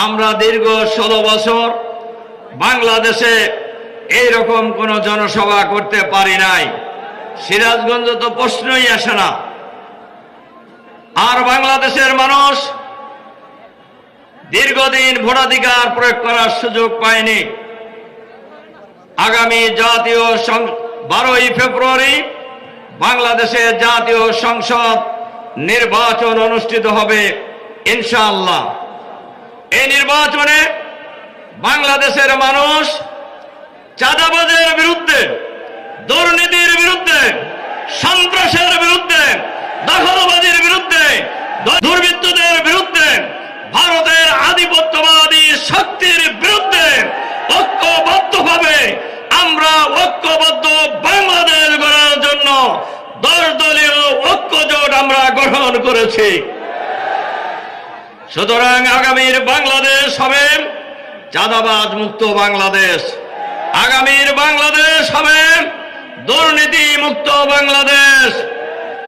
আমরা দীর্ঘ 16 বছর বাংলাদেশে এইরকম কোন জনসভা করতে পারি নাই। সিরাজগঞ্জ তো প্রশ্নই আসে না। আর বাংলাদেশের মানুষ দীর্ঘদিন ভোটাধিকার প্রয়োগ করার সুযোগ পায়নি। আগামী জাতীয় 12ই ফেব্রুয়ারি বাংলাদেশের জাতীয় সংসদ নির্বাচন অনুষ্ঠিত হবে ইনশাআল্লাহ। এই নির্বাচনে বাংলাদেশের মানুষ চাঁদাবাজের বিরুদ্ধে, দুর্নীতির বিরুদ্ধে, সন্ত্রাসের বিরুদ্ধে, দখলবাজির বিরুদ্ধে, দুর্বৃত্তদের বিরুদ্ধে, ভারতের আধিপত্যবাদী শক্তির বিরুদ্ধে ঐক্যবদ্ধভাবে আমরা ঐক্যবদ্ধ বাংলাদেশ গড়ার জন্য 10 দলীয় ঐক্যজোট আমরা গঠন করেছি। সুতরাং আগামীর বাংলাদেশ হবে চাঁদাবাজ মুক্ত বাংলাদেশ, আগামীর বাংলাদেশ হবে দুর্নীতি মুক্ত বাংলাদেশ।